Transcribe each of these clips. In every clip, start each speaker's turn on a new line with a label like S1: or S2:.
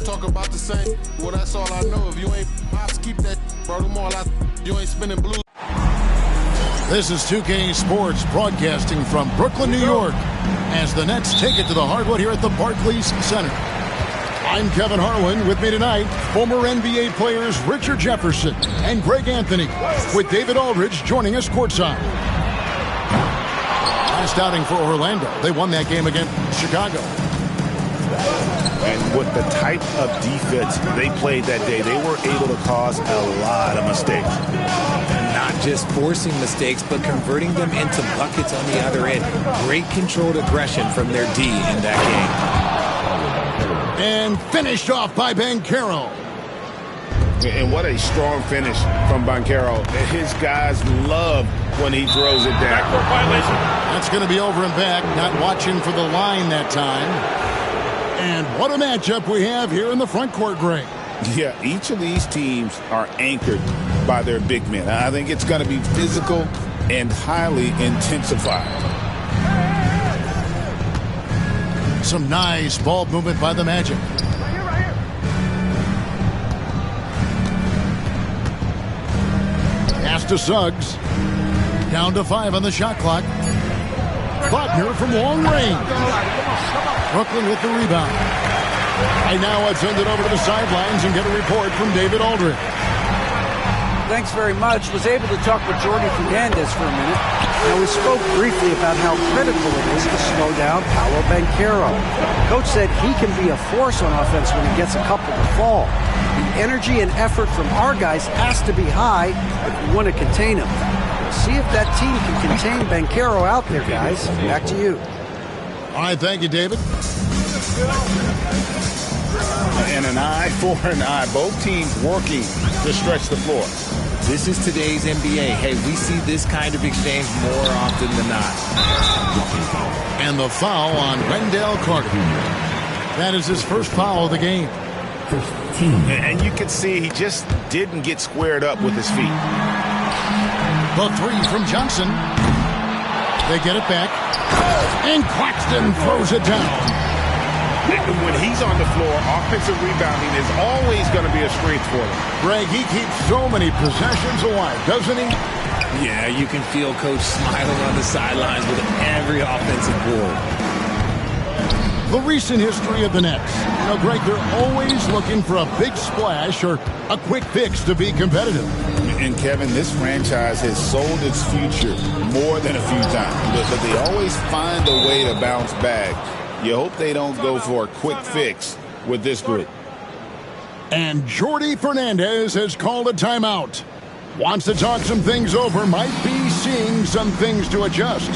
S1: talk about the same. Well, that's all I know. If you ain't pops, keep that, bro. You ain't spinning blue.
S2: This is 2K Sports broadcasting from Brooklyn, New York, as the Nets take it to the hardwood here at the Barclays Center. I'm Kevin Harlan. With me tonight, former NBA players Richard Jefferson and Greg Anthony, with David Aldridge joining us courtside. Last outing for Orlando. They won that game against Chicago.
S3: And with the type of defense they played that day, they were able to cause a lot of mistakes.
S4: Not just forcing mistakes, but converting them into buckets on the other end. Great controlled aggression from their D in that game.
S2: And finished off by Banchero.
S3: And what a strong finish from Banchero. His guys love when he throws it down.
S5: Backcourt violation.
S2: That's going to be over and back. Not watching for the line that time. And what a matchup we have here in the front court, Greg.
S3: Yeah, each of these teams are anchored by their big men. I think it's going to be physical and highly intensified.
S2: Some nice ball movement by the Magic. Pass to Suggs. Down to 5 on the shot clock. Buckner from long range. Brooklyn with the rebound. Right now, I'd send it over to the sidelines and get a report from David Aldridge.
S6: Thanks very much. Was able to talk with Jordi Fernandez for a minute. Now, we spoke briefly about how critical it is to slow down Paolo Banchero. Coach said he can be a force on offense when he gets a couple to fall. The energy and effort from our guys has to be high if we want to contain him. We'll see if that team can contain Banchero out there, guys. Back to you.
S2: All right, thank you, David.
S3: And an eye for an eye. Both teams working to stretch the floor.
S4: This is today's NBA. Hey, we see this kind of exchange more often than not.
S2: And the foul on Wendell Carter. That is his first foul of the game.
S3: And you can see he just didn't get squared up with his feet.
S2: The three from Johnson. They get it back. And Claxton throws it down.
S3: When he's on the floor, offensive rebounding is always going to be a strength for him.
S2: Greg, he keeps so many possessions alive, doesn't he?
S4: Yeah, you can feel Coach smiling on the sidelines with every offensive board.
S2: The recent history of the Nets. You know, Greg, they're always looking for a big splash or a quick fix to be competitive.
S3: And Kevin, this franchise has sold its future more than a few times, but they always find a way to bounce back. You hope they don't go for a quick fix with this group.
S2: And Jordi Fernandez has called a timeout. Wants to talk some things over, might be seeing some things to adjust.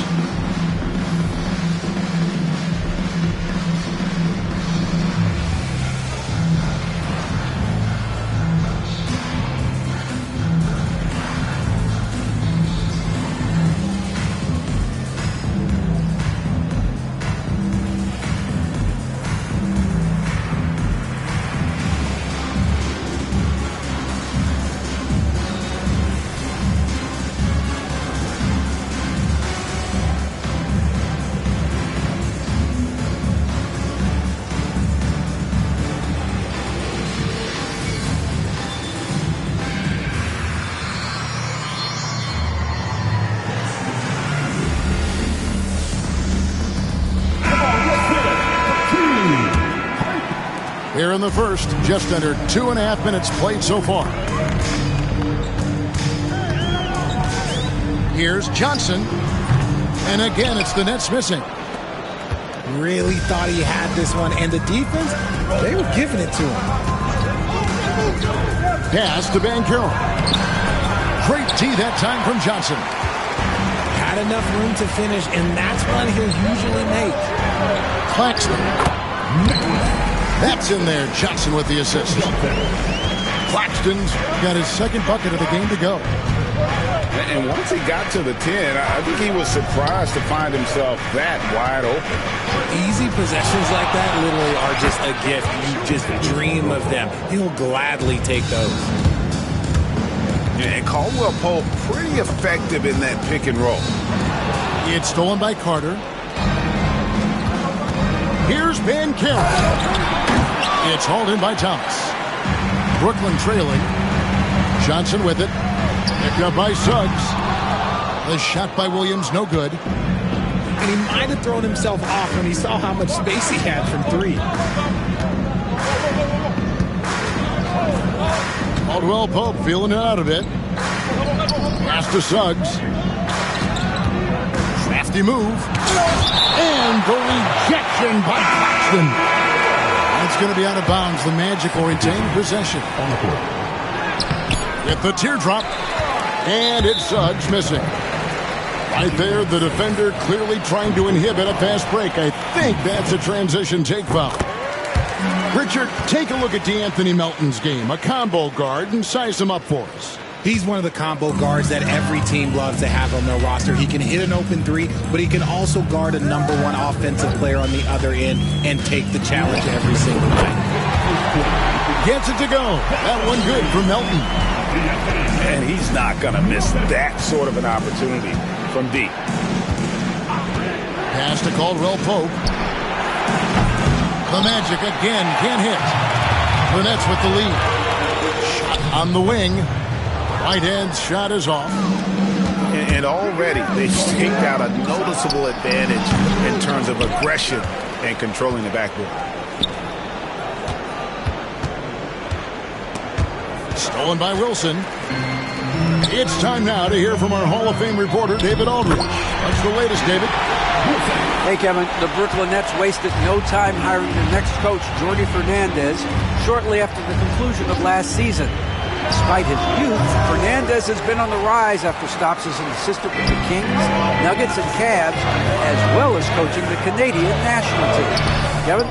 S2: Here in the first, just under 2.5 minutes played so far. Here's Johnson. And again, it's the Nets missing.
S4: Really thought he had this one. And the defense, they were giving it to him.
S2: Pass to Banchero. Great D that time from Johnson.
S4: Had enough room to finish, and that's one he'll usually make.
S2: Claxton. That's in there. Johnson with the assist. Claxton's got his second bucket of the game to go.
S3: And once he got to the 10, I think he was surprised to find himself that wide open.
S4: Easy possessions like that literally are just a gift. You just dream of them. He'll gladly take those.
S3: And Caldwell Pope pretty effective in that pick and roll.
S2: It's stolen by Carter. Here's Banchero. It's hauled in by Thomas. Brooklyn trailing. Johnson with it. Picked up by Suggs. The shot by Williams, no good.
S4: And he might have thrown himself off when he saw how much space he had from three.
S2: Caldwell Pope feeling it out a bit. Pass to Suggs. Crafty move. And the rejection by Claxton. That's going to be out of bounds. The Magic will retain possession on the court. With the teardrop. And it's Suggs missing. Right there, the defender clearly trying to inhibit a fast break. I think that's a transition take foul. Richard, take a look at DeAnthony Melton's game. A combo guard, and size him up for us.
S4: He's one of the combo guards that every team loves to have on their roster. He can hit an open three, but he can also guard a #1 offensive player on the other end and take the challenge every single night.
S2: Gets it to go. That one good for Melton.
S3: And he's not going to miss that sort of an opportunity from deep.
S2: Pass to Caldwell Pope. The Magic again can't hit. The Nets with the lead. Shot on the wing. Whitehead's shot is off.
S3: And already they've staked out a noticeable advantage in terms of aggression and controlling the backboard.
S2: Stolen by Wilson. It's time now to hear from our Hall of Fame reporter, David Aldridge. What's the latest, David?
S6: Hey, Kevin, the Brooklyn Nets wasted no time hiring their next coach, Jordi Fernandez, shortly after the conclusion of last season. Despite his youth, Fernandez has been on the rise after stops as an assistant with the Kings, Nuggets, and Cavs, as well as coaching the Canadian national team. Kevin?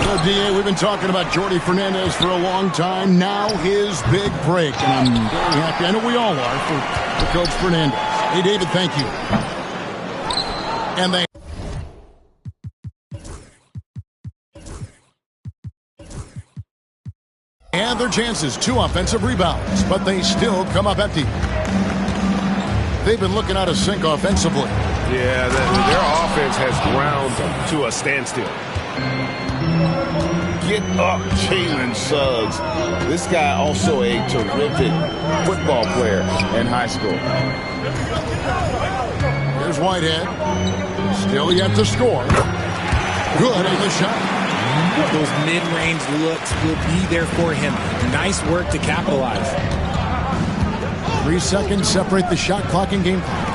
S2: Well, D.A., we've been talking about Jordi Fernandez for a long time. Now his big break, and I'm very happy. I know we all are for Coach Fernandez. Hey, David, thank you. And they... And their chances, 2 offensive rebounds, but they still come up empty. They've been looking out of sync offensively.
S3: Yeah, their offense has ground to a standstill. Get up, Jalen Suggs. This guy also a terrific football player in high school.
S2: Here's Whitehead. Still yet to score. Good in the shot.
S4: Those mid-range looks will be there for him. Nice work to capitalize.
S2: 3 seconds separate the shot clock and game clock.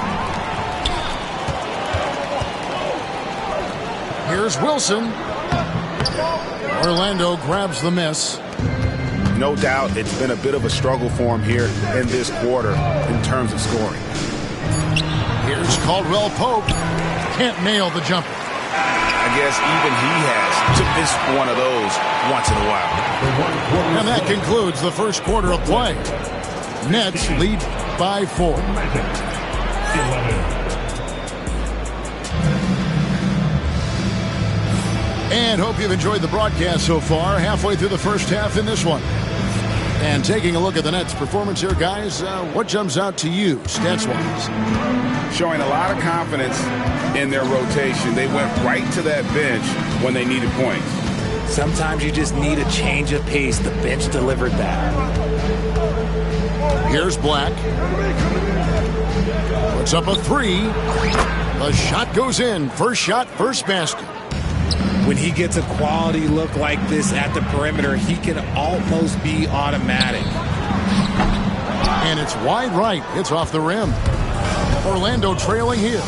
S2: Here's Wilson. Orlando grabs the miss.
S3: No doubt it's been a bit of a struggle for him here in this quarter in terms of scoring.
S2: Here's Caldwell Pope. Can't nail the jumper.
S3: I guess even he has to miss one of those once in a while.
S2: And that concludes the first quarter of play. Nets lead by 4. And hope you've enjoyed the broadcast so far. Halfway through the first half in this one. And taking a look at the Nets' performance here, guys, what jumps out to you, stats-wise?
S3: Showing a lot of confidence in their rotation. They went right to that bench when they needed points.
S4: Sometimes you just need a change of pace. The bench delivered that.
S2: Here's Black. Puts up a 3. The shot goes in. First shot, first basket.
S4: When he gets a quality look like this at the perimeter, he can almost be automatic.
S2: And it's wide right. It's off the rim. Orlando trailing here.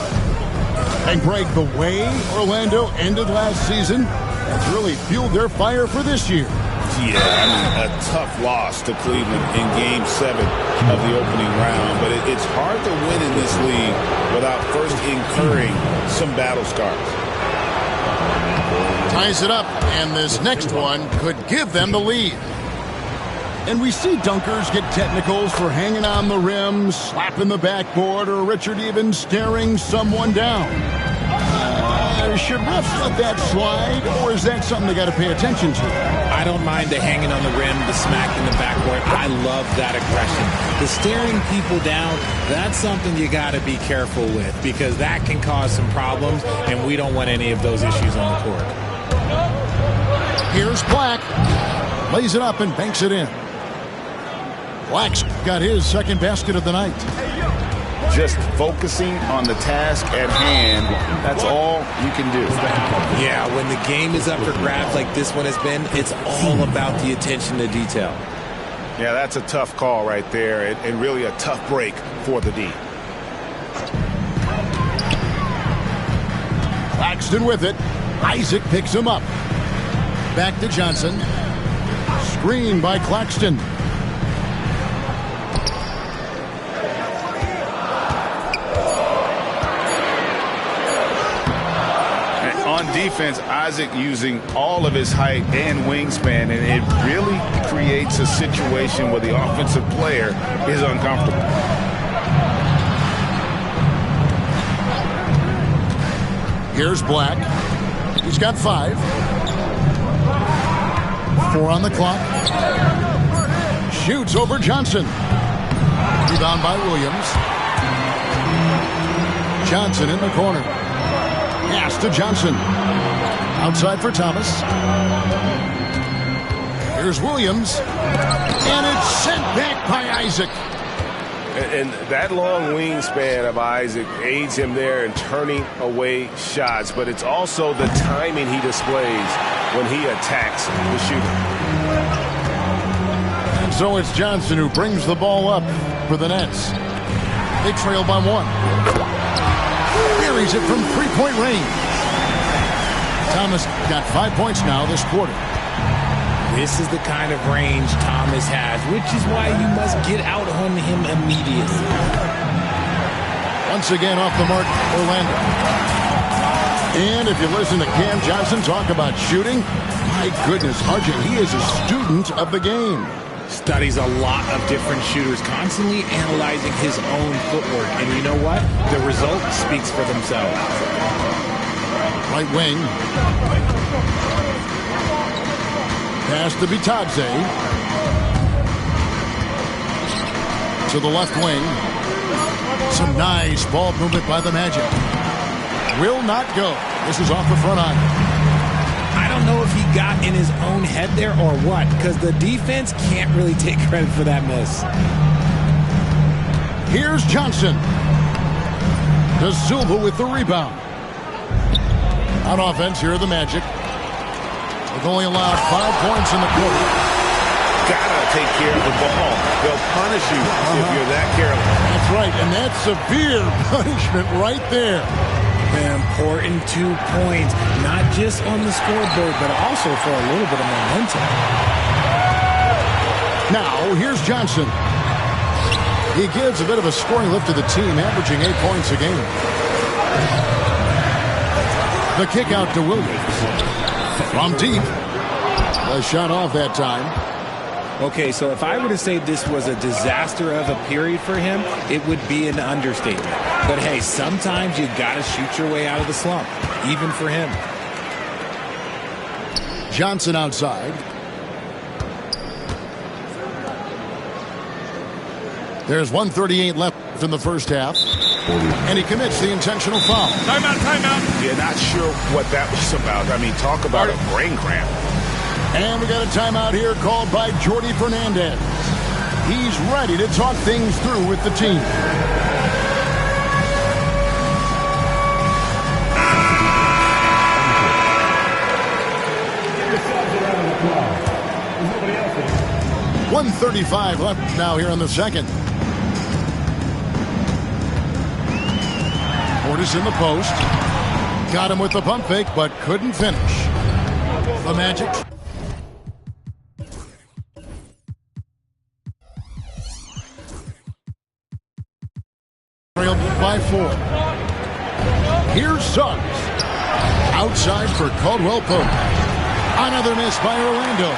S2: And Greg, the way Orlando ended last season has really fueled their fire for this year.
S3: Yeah, I mean, a tough loss to Cleveland in Game 7 of the opening round. But it's hard to win in this league without first incurring some battle scars.
S2: Ties it up, and this next one could give them the lead. And we see dunkers get technicals for hanging on the rim, slapping the backboard, or Richard even staring someone down. Should refs let that slide, or is that something they got to pay attention to?
S4: I don't mind the hanging on the rim, the smacking the backboard. I love that aggression. The staring people down, that's something you got to be careful with because that can cause some problems, and we don't want any of those issues on the court.
S2: Here's Black. Lays it up and banks it in. Black's got his second basket of the night.
S3: Just focusing on the task at hand, that's all you can do.
S4: Yeah, when the game is up for grabs like this one has been, it's all about the attention to detail.
S3: Yeah, that's a tough call right there, and really a tough break for the D.
S2: Claxton with it. Isaac picks him up. Back to Johnson. Screen by Claxton.
S3: On defense, Isaac using all of his height and wingspan, and it really creates a situation where the offensive player is uncomfortable.
S2: Here's Black. He's got 5. 4 on the clock. Shoots over Johnson. Rebound by Williams. Johnson in the corner. Pass to Johnson. Outside for Thomas. Here's Williams. And it's sent back by Isaac.
S5: And that long wingspan of Isaac aids him there in turning away shots. But it's also the timing he displays when he attacks the shooter.
S2: And so it's Johnson who brings the ball up for the Nets. They trail by 1. Buries it from 3-point range. Thomas got 5 points now this quarter.
S4: This is the kind of range Thomas has, which is why you must get out on him immediately.
S2: Once again off the mark, Orlando. And if you listen to Cam Johnson talk about shooting, my goodness, RJ, he is a student of the game.
S4: Studies a lot of different shooters, constantly analyzing his own footwork. And you know what? The result speaks for themselves.
S2: Right wing. Pass to Bitadze. To the left wing. Some nice ball movement by the Magic. Will not go. This is off the front iron.
S4: I don't know if he got in his own head there or what, because the defense can't really take credit for that miss.
S2: Here's Johnson. De Silva with the rebound. On offense, here are the Magic. They've only allowed 5 points in the quarter.
S5: Gotta take care of the ball. They'll punish you if you're that careless.
S2: That's right, and that's severe punishment right there.
S4: An important 2 points, not just on the scoreboard, but also for a little bit of momentum.
S2: Now, here's Johnson. He gives a bit of a scoring lift to the team, averaging 8 points a game. The kick out to Williams. From deep. A shot off that time.
S4: Okay, so if I were to say this was a disaster of a period for him, it would be an understatement. But hey, sometimes you gotta shoot your way out of the slump, even for him.
S2: Johnson outside. There's 1:38 left in the first half. And he commits the intentional foul.
S5: Timeout. You're not sure what that was about. I mean, talk about a brain cramp.
S2: And we got a timeout here called by Jordi Fernandez. He's ready to talk things through with the team. .135 left now here in the second. Portis in the post. Got him with the pump fake, but couldn't finish. The Magic. Trailed by 4. Here's Suggs. Outside for Caldwell Pope. Another miss by Orlando.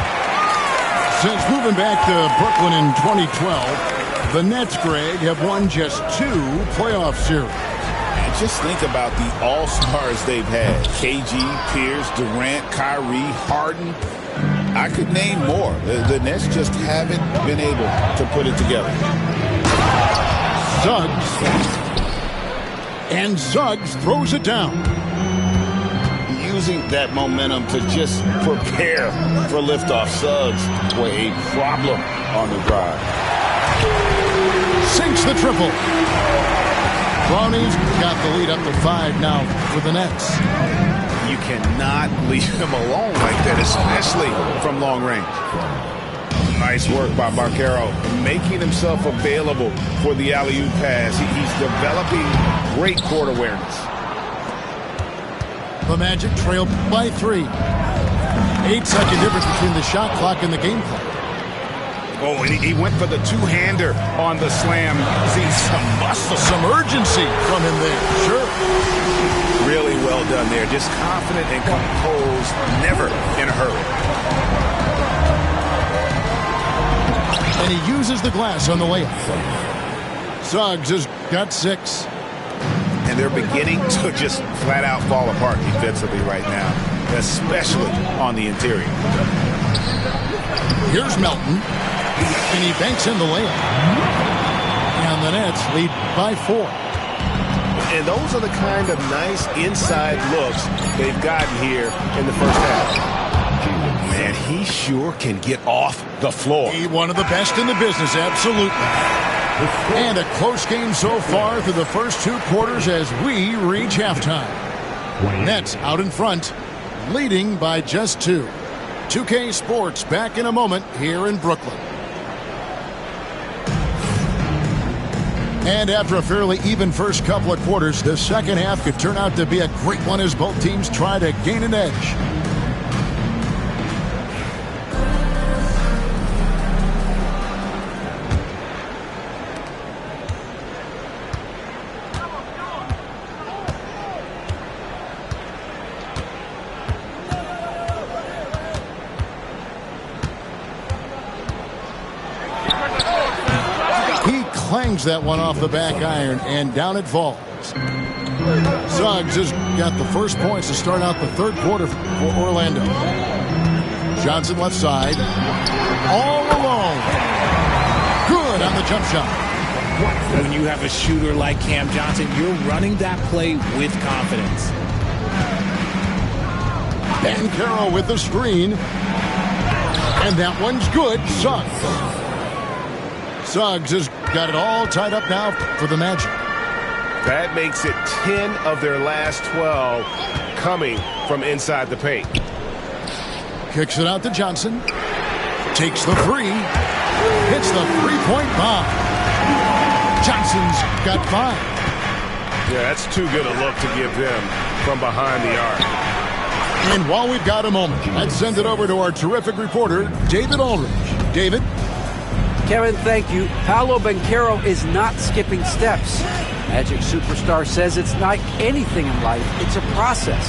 S2: Since moving back to Brooklyn in 2012, the Nets, Greg, have won just 2 playoff series.
S3: And just think about the all-stars they've had. KG, Pierce, Durant, Kyrie, Harden. I could name more. The Nets just haven't been able to put it together.
S2: Suggs. And Suggs throws it down.
S3: You using that momentum to just prepare for liftoff. Suggs, boy, a problem on the drive.
S2: Sinks the triple. Brownies got the lead up to 5 now for the Nets.
S3: You cannot leave him alone like that, especially from long range. Nice work by Banchero, making himself available for the alley-oop pass. He's developing great court awareness.
S2: The Magic trailed by 3. 8-second difference between the shot clock and the game clock.
S3: Oh, and he went for the two-hander on the slam. See some muscle.
S2: Some urgency from him there. Sure.
S3: Really well done there. Just confident and composed, never in a hurry.
S2: And he uses the glass on the layup. Suggs has got 6.
S3: And they're beginning to just flat out fall apart defensively right now, especially on the interior.
S2: Here's Melton. And he banks in the layup. And the Nets lead by 4.
S5: And those are the kind of nice inside looks they've gotten here in the first half.
S3: Man, he sure can get off the floor.
S2: He's one of the best in the business, absolutely. And a close game so far through the first 2 quarters as we reach halftime. Nets out in front, leading by just 2. 2K Sports back in a moment here in Brooklyn. And after a fairly even first couple of quarters, the second half could turn out to be a great one as both teams try to gain an edge. Clangs that one off the back iron, and down it falls. Suggs has got the first points to start out the third quarter for Orlando. Johnson left side. All alone. Good on the jump shot.
S4: When you have a shooter like Cam Johnson, you're running that play with confidence.
S2: Banchero with the screen. And that one's good. Suggs has got it all tied up now for the Magic.
S5: That makes it 10 of their last 12 coming from inside the paint.
S2: Kicks it out to Johnson. Takes the 3. Hits the three-point bomb. Johnson's got 5.
S5: Yeah, that's too good a look to give them from behind the arc.
S2: And while we've got a moment, let's send it over to our terrific reporter, David Aldridge. David?
S6: Kevin, thank you. Paolo Banchero is not skipping steps. Magic superstar says it's like anything in life. It's a process.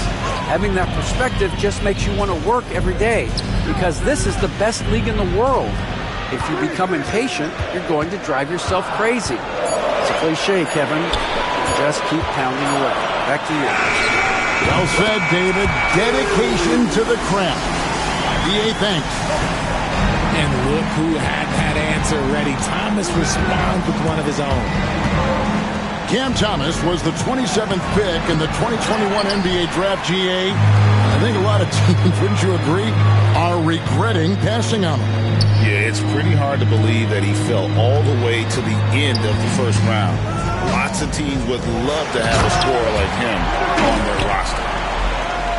S6: Having that perspective just makes you want to work every day because this is the best league in the world. If you become impatient, you're going to drive yourself crazy. It's a cliche, Kevin. Just keep pounding away. Back to you.
S2: Well said, David. Dedication to the craft. DA, thanks.
S4: And look who had that answer ready. Thomas responds with one of his own.
S2: Cam Thomas was the 27th pick in the 2021 NBA Draft. GA. I think a lot of teams, wouldn't you agree, are regretting passing on him.
S3: Yeah, it's pretty hard to believe that he fell all the way to the end of the first round. Lots of teams would love to have a scorer like him on their roster.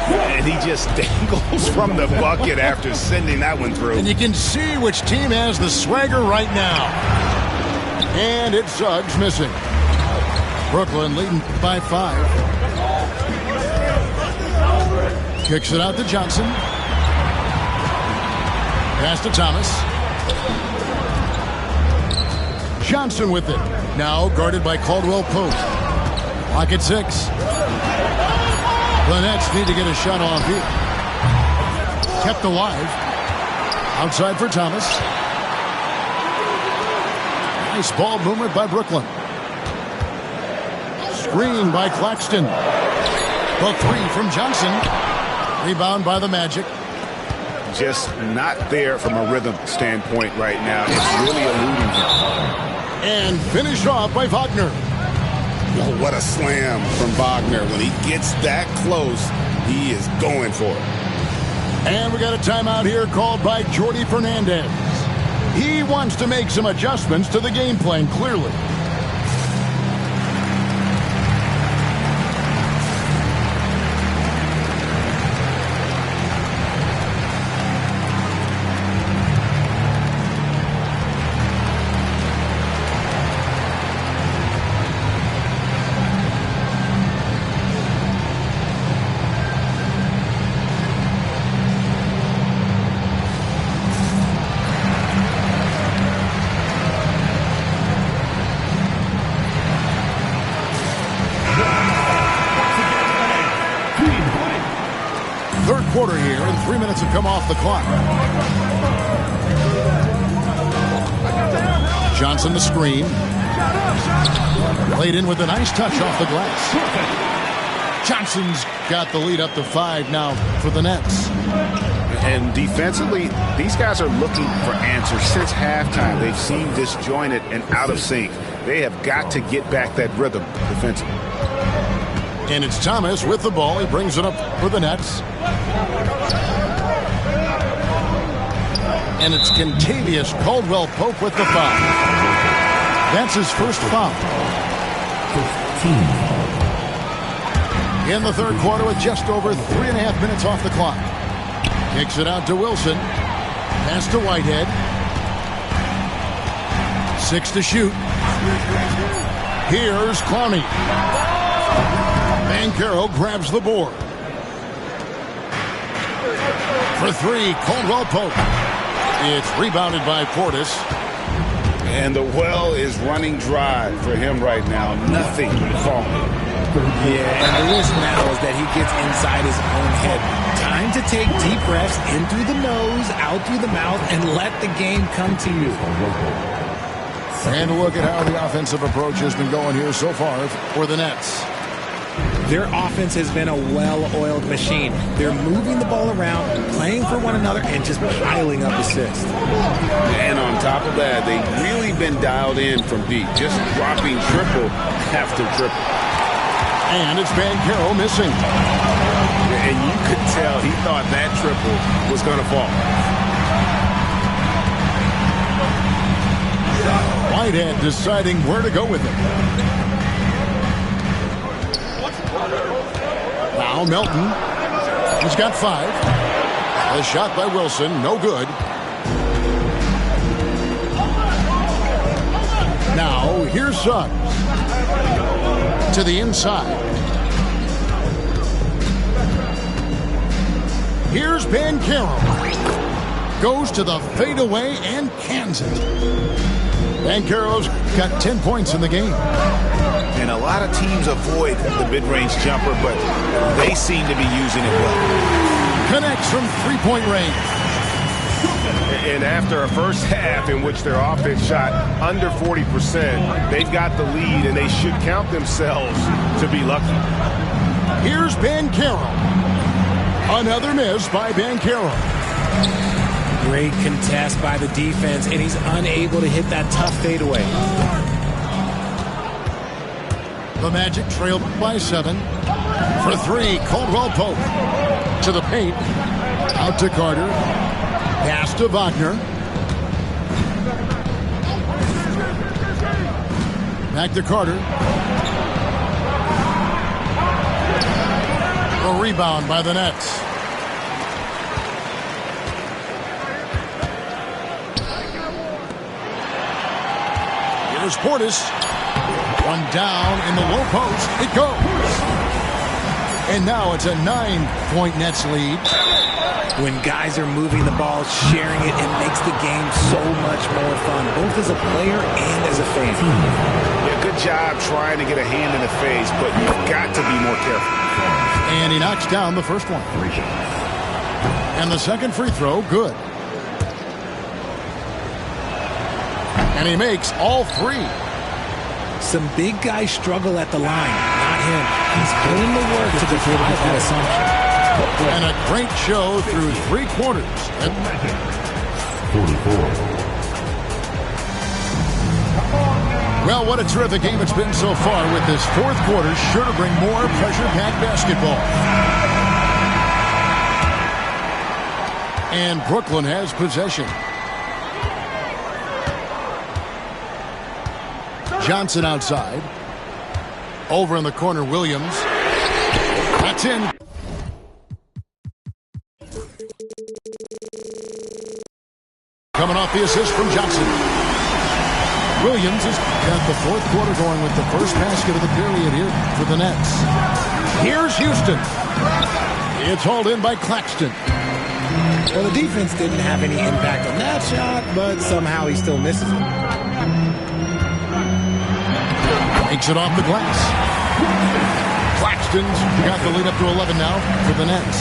S3: And he just dangles from the bucket after sending that one through.
S2: And you can see which team has the swagger right now. And it's Suggs missing. Brooklyn leading by 5. Kicks it out to Johnson. Pass to Thomas. Johnson with it. Now guarded by Caldwell Pope. Clock at 6. The Nets need to get a shot off here. Kept alive. Outside for Thomas. Nice ball movement by Brooklyn. Screen by Claxton. The 3 from Johnson. Rebound by the Magic.
S3: Just not there from a rhythm standpoint right now. It's really eluding him.
S2: And finished off by Wagner.
S3: Oh, what a slam from Wagner. When he gets that close, He is going for it.
S2: And we got a timeout here called by Jordi Fernandez. He wants to make some adjustments to the game plan, clearly. Third quarter here, and 3 minutes have come off the clock. Johnson the screen. Played in with a nice touch off the glass. Johnson's got the lead up to 5 now for the Nets.
S3: And defensively, these guys are looking for answers since halftime. They've seemed disjointed and out of sync. They have got to get back that rhythm defensively.
S2: And it's Thomas with the ball. He brings it up for the Nets. And it's Kentavious Caldwell-Pope with the foul. That's his first foul. 15. In the third quarter with just over 3.5 minutes off the clock. Kicks it out to Wilson. Pass to Whitehead. 6 to shoot. Here's Clowney. Banchero grabs the board. For 3, Caldwell-Pope. It's rebounded by Portis.
S3: And the well is running dry for him right now. Nothing falling.
S4: Yeah, and the risk now is that he gets inside his own head. Time to take deep breaths in through the nose, out through the mouth, and let the game come to you.
S2: And look at how the offensive approach has been going here so far for the Nets.
S4: Their offense has been a well-oiled machine. They're moving the ball around, playing for one another, and just piling up assists.
S3: And on top of that, they've really been dialed in from deep, just dropping triple after triple.
S2: And it's Banchero missing.
S5: And you could tell he thought that triple was going to fall.
S2: Whitehead deciding where to go with it. Now Melton. He's got 5. A shot by Wilson. No good. Now here's Suggs. To the inside. Here's Banchero. Goes to the fadeaway and cans it. Banchero's got 10 points in the game.
S3: And a lot of teams avoid the mid-range jumper, but they seem to be using it well.
S2: Connects from 3-point range.
S5: And after a first half in which their offense shot under 40%, they've got the lead, and they should count themselves to be lucky.
S2: Here's Banchero. Another miss by Banchero.
S4: Great contest by the defense, and he's unable to hit that tough fadeaway.
S2: The Magic trail by 7. For 3, Caldwell-Pope. To the paint. Out to Carter. Pass to Wagner. Back to Carter. A rebound by the Nets. Here's Portis. One down in the low post. It goes. And now it's a 9-point Nets lead.
S4: When guys are moving the ball, sharing it, it makes the game so much more fun, both as a player and as a fan.
S3: Yeah, good job trying to get a hand in the face, but you've got to be more careful.
S2: And he knocks down the first one. And the second free throw, good. And he makes all 3.
S4: Some big guys struggle at the line, not him. He's putting the work to defeat that assumption.
S2: And a great show through 3 quarters.
S7: 44.
S2: Well, what a terrific game it's been so far, with this fourth quarter sure to bring more pressure-packed basketball. And Brooklyn has possession. Johnson outside. Over in the corner, Williams. That's in. Coming off the assist from Johnson. Williams has got the fourth quarter going with the first basket of the period here for the Nets. Here's Houston. It's hauled in by Claxton.
S4: Well, the defense didn't have any impact on that shot, but somehow he still misses it.
S2: Takes it off the glass. Claxton's got the lead up to 11 now for the Nets.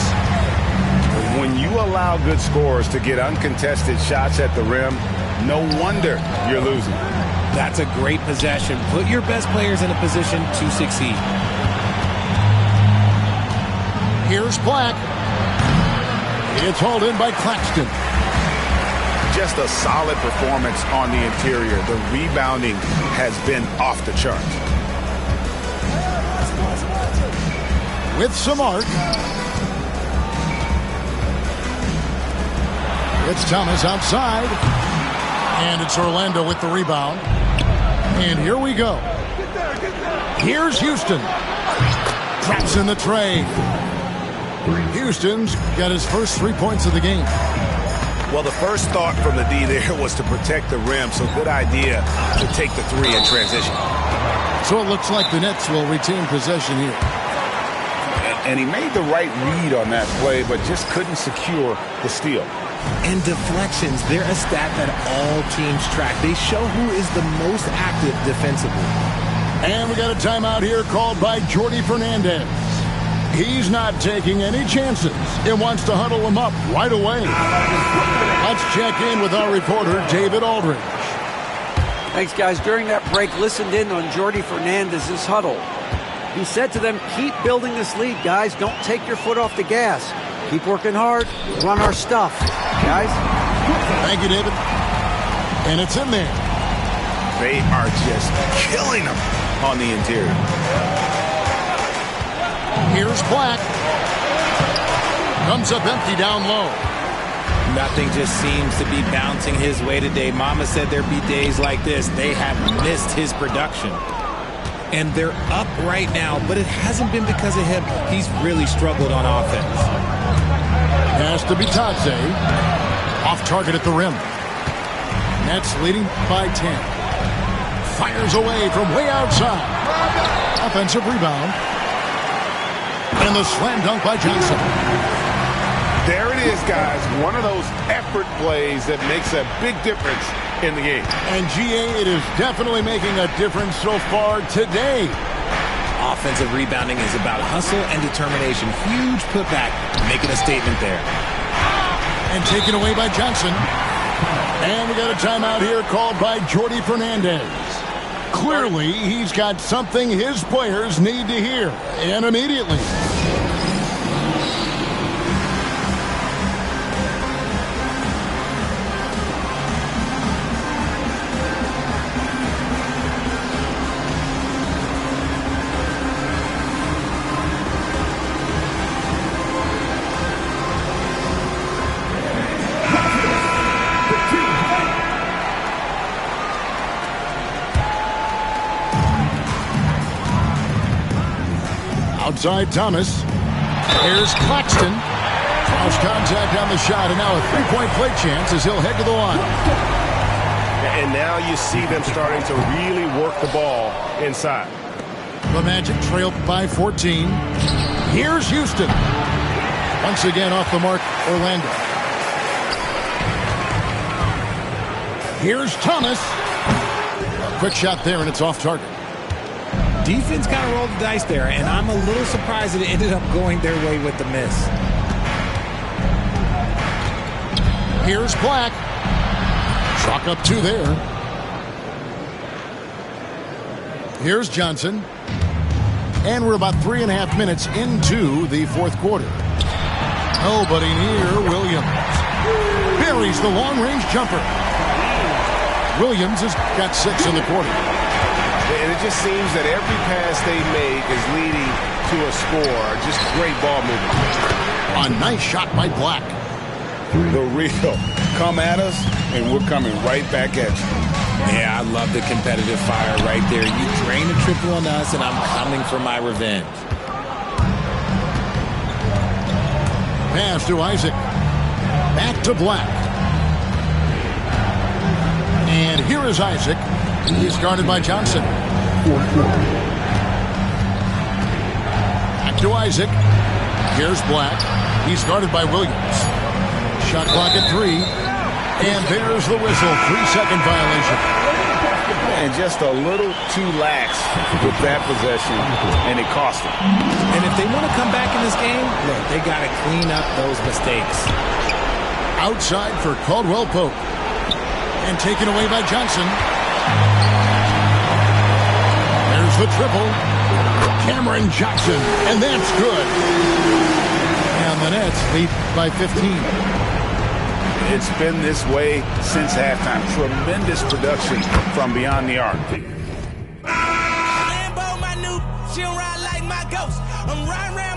S3: When you allow good scorers to get uncontested shots at the rim, no wonder you're losing.
S4: That's a great possession. Put your best players in a position to succeed.
S2: Here's Black. It's hauled in by Claxton.
S3: Just a solid performance on the interior. The rebounding has been off the charts.
S2: With some art. It's Thomas outside. And it's Orlando with the rebound. And here we go. Here's Houston. Drops in the tray. Houston's got his first 3 points of the game.
S3: Well, the first thought from the D there was to protect the rim, so good idea to take the three in transition.
S2: So it looks like the Nets will retain possession here.
S3: And he made the right read on that play, but just couldn't secure the steal.
S4: And deflections, they're a stat that all teams track. They show who is the most active defensively.
S2: And we got a timeout here called by Jordi Fernandez. He's not taking any chances and wants to huddle him up right away. Let's check in with our reporter, David Aldridge.
S6: Thanks, guys. During that break, listened in on Jordi Fernandez's huddle. He said to them, keep building this lead, guys. Don't take your foot off the gas. Keep working hard. Run our stuff, guys.
S2: Thank you, David. And it's in there.
S3: They are just killing them on the interior.
S2: Here's Black. Comes up empty down low.
S4: Nothing just seems to be bouncing his way today. Mama said there'd be days like this. They have missed his production. And they're up right now, but it hasn't been because of him. He's really struggled on offense.
S2: Has to be Tadze. Off target at the rim. Nets leading by 10. Fires away from way outside. Offensive rebound. And the slam dunk by Johnson.
S3: There it is, guys. One of those effort plays that makes a big difference in the game.
S2: And GA, it is definitely making a difference so far today.
S4: Offensive rebounding is about hustle and determination. Huge putback, making a statement there.
S2: And taken away by Johnson. And we got a timeout here called by Jordi Fernandez. Clearly, he's got something his players need to hear, and immediately. Outside Thomas. Here's Claxton. Cross contact on the shot, and now a three-point play chance as he'll head to the line.
S5: And now you see them starting to really work the ball inside.
S2: The Magic trail by 14. Here's Houston. Once again off the mark, Orlando. Here's Thomas. A quick shot there, and it's off target.
S4: Defense kind of rolled the dice there, and I'm a little surprised that it ended up going their way with the miss.
S2: Here's Black. Chalk up two there. Here's Johnson. And we're about 3.5 minutes into the fourth quarter. Nobody near Williams. Buries the long-range jumper. Williams has got 6 in the quarter.
S5: And it just seems that every pass they make is leading to a score. Just great ball movement.
S2: A nice shot by Black.
S3: the real. Come at us, and we're coming right back at you.
S4: Yeah, I love the competitive fire right there. You drain a triple on us, and I'm coming for my revenge.
S2: Pass to Isaac. Back to Black. And here is Isaac. He's guarded by Johnson. Back to Isaac. Here's Black. He's guarded by Williams. Shot clock at 3. And there's the whistle. 3-second violation.
S3: And just a little too lax with that possession, and it cost them.
S4: And if they want to come back in this game, look, they got to clean up those mistakes.
S2: Outside for Caldwell Pope. And taken away by Johnson. There's the triple. Cameron Johnson. And that's good. And the Nets lead by 15.
S3: It's been this way since halftime. Tremendous production from beyond the arc.
S7: Lambo, my new, she don't ride like my ghost. I'm riding around.